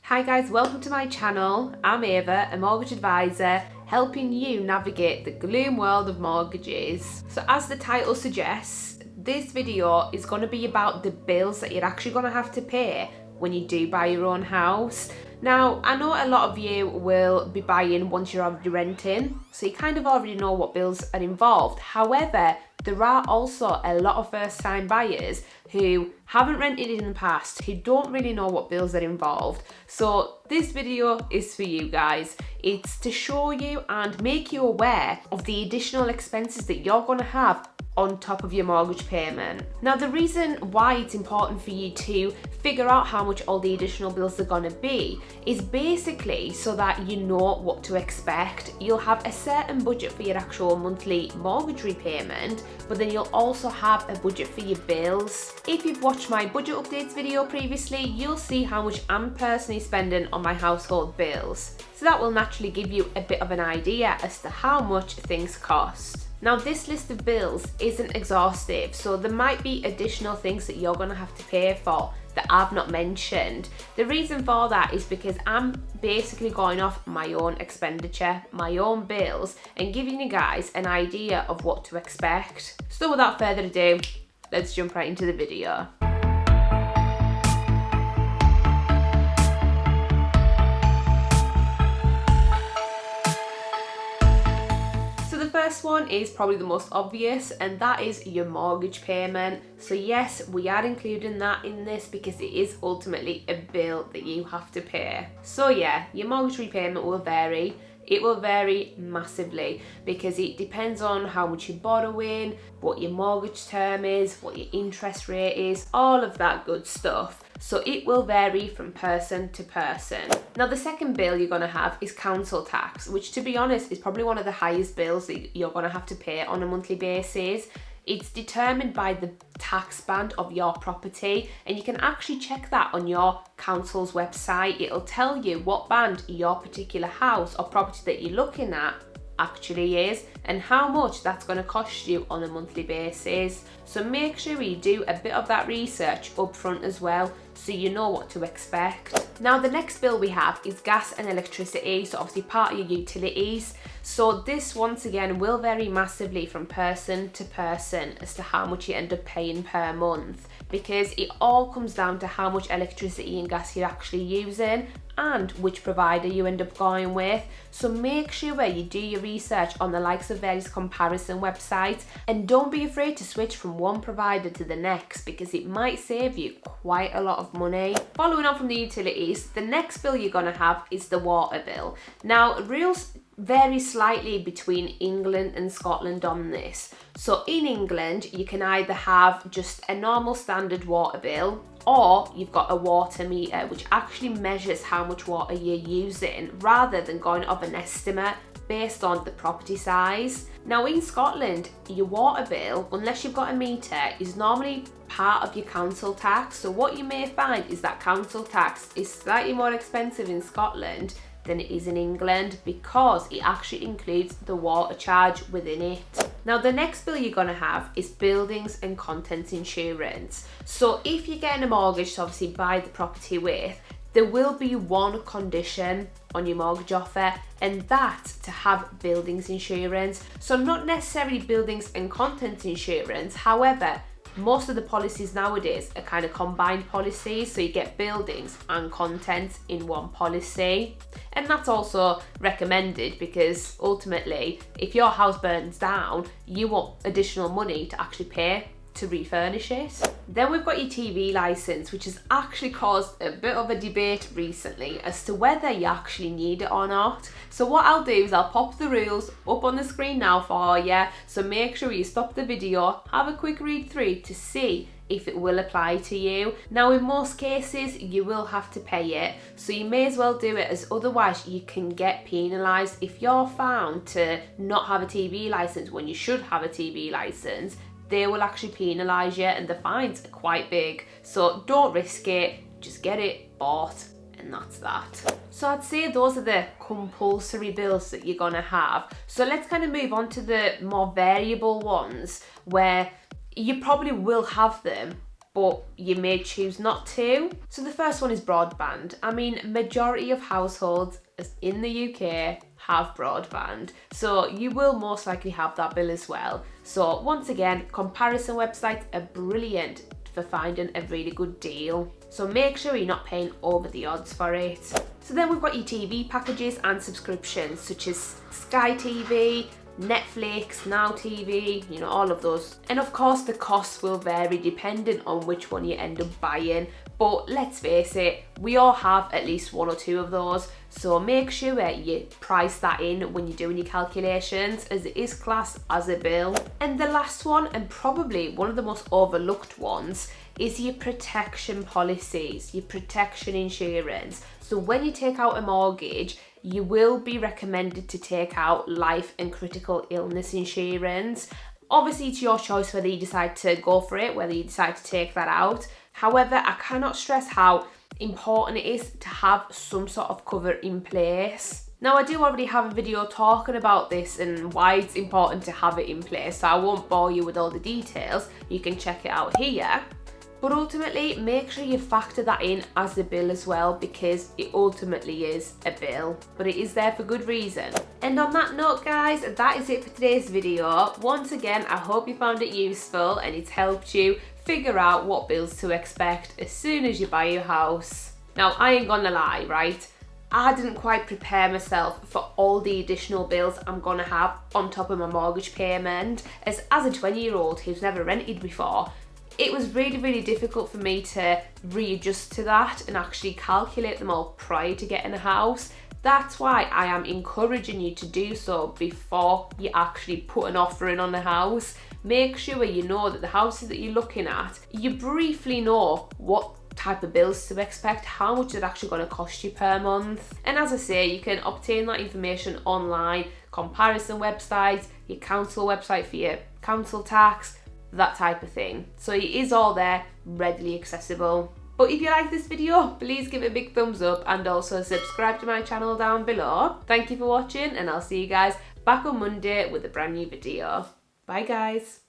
Hi guys, welcome to my channel. I'm Eva, a mortgage advisor, helping you navigate the gloom world of mortgages. So as the title suggests, this video is going to be about the bills that you're actually going to have to pay when you do buy your own house. Now, I know a lot of you will be buying once you're already renting, so you kind of already know what bills are involved. However, there are also a lot of first-time buyers who haven't rented in the past, who don't really know what bills are involved. So this video is for you guys. It's to show you and make you aware of the additional expenses that you're going to have on top of your mortgage payment. Now, the reason why it's important for you to figure out how much all the additional bills are going to be is basically so that you know what to expect. You'll have a certain budget for your actual monthly mortgage repayment, but then you'll also have a budget for your bills. If you've watched my budget updates video previously, you'll see how much I'm personally spending on my household bills. So that will naturally give you a bit of an idea as to how much things cost. Now, this list of bills isn't exhaustive, so there might be additional things that you're going to have to pay for that I've not mentioned. The reason for that is because I'm basically going off my own expenditure, my own bills, and giving you guys an idea of what to expect. So without further ado, let's jump right into the video. First one is probably the most obvious, and that is your mortgage payment. So yes, we are including that in this because it is ultimately a bill that you have to pay. So yeah, your mortgage repayment will vary. It will vary massively because it depends on how much you're borrowing, what your mortgage term is, what your interest rate is, all of that good stuff. So it will vary from person to person. Now, the second bill you're going to have is council tax, which, to be honest, is probably one of the highest bills that you're going to have to pay on a monthly basis. It's determined by the tax band of your property, and you can actually check that on your council's website. It'll tell you what band your particular house or property that you're looking at actually is and how much that's going to cost you on a monthly basis. So make sure you do a bit of that research up front as well, so you know what to expect. Now, the next bill we have is gas and electricity, so obviously part of your utilities. So this once again will vary massively from person to person as to how much you end up paying per month, because it all comes down to how much electricity and gas you're actually using and which provider you end up going with. So make sure you do your research on the likes of various comparison websites, and don't be afraid to switch from one provider to the next because it might save you quite a lot of money. Following on from the utilities, the next bill you're going to have is the water bill. Now, rules vary slightly between England and Scotland on this. So in England, you can either have just a normal standard water bill, or you've got a water meter which actually measures how much water you're using rather than going off an estimate based on the property size. Now, in Scotland, your water bill, unless you've got a meter, is normally part of your council tax. So what you may find is that council tax is slightly more expensive in Scotland than it is in England because it actually includes the water charge within it. Now, the next bill you're going to have is buildings and contents insurance. So if you're getting a mortgage to obviously buy the property with, there will be one condition on your mortgage offer, and that's to have buildings insurance. So not necessarily buildings and contents insurance, however, most of the policies nowadays are kind of combined policies, so you get buildings and contents in one policy. And that's also recommended because ultimately, if your house burns down, you want additional money to actually pay to refurnish it. Then we've got your TV license, which has actually caused a bit of a debate recently as to whether you actually need it or not. So what I'll do is I'll pop the rules up on the screen now for you, so make sure you stop the video, have a quick read through to see if it will apply to you. Now, in most cases, you will have to pay it, so you may as well do it, as otherwise you can get penalised. If you're found to not have a TV licence when you should have a TV licence, they will actually penalise you, and the fines are quite big. So don't risk it, just get it bought, and that's that. So I'd say those are the compulsory bills that you're gonna have. So let's kind of move on to the more variable ones where you probably will have them, but you may choose not to. So the first one is broadband. I mean, majority of households in the UK have broadband, so you will most likely have that bill as well. So once again, comparison websites are brilliant for finding a really good deal. So make sure you're not paying over the odds for it. So then we've got your TV packages and subscriptions such as Sky TV, Netflix, Now TV, you know, all of those. And of course the costs will vary depending on which one you end up buying. But let's face it, we all have at least one or two of those. So make sure you price that in when you're doing your calculations, as it is classed as a bill. And the last one, and probably one of the most overlooked ones, is your protection policies, your protection insurance. So when you take out a mortgage, you will be recommended to take out life and critical illness insurance. Obviously it's your choice whether you decide to go for it, whether you decide to take that out. However, I cannot stress how important it is to have some sort of cover in place. Now, I do already have a video talking about this and why it's important to have it in place, so I won't bore you with all the details. You can check it out here. But ultimately, make sure you factor that in as a bill as well, because it ultimately is a bill, but it is there for good reason. And on that note, guys, that is it for today's video. Once again, I hope you found it useful and it's helped you figure out what bills to expect as soon as you buy your house. Now, I ain't gonna lie, right? I didn't quite prepare myself for all the additional bills I'm gonna have on top of my mortgage payment. As a 20-year-old who's never rented before, it was really difficult for me to readjust to that and actually calculate them all prior to getting a house. That's why I am encouraging you to do so before you actually put an offer in on the house. Make sure you know that the houses that you're looking at, you briefly know what type of bills to expect, how much it's actually going to cost you per month. And as I say, you can obtain that information online, comparison websites, your council website for your council tax, that type of thing. So it is all there, readily accessible. But if you like this video, please give it a big thumbs up and also subscribe to my channel down below. Thank you for watching, and I'll see you guys back on Monday with a brand new video. Bye guys.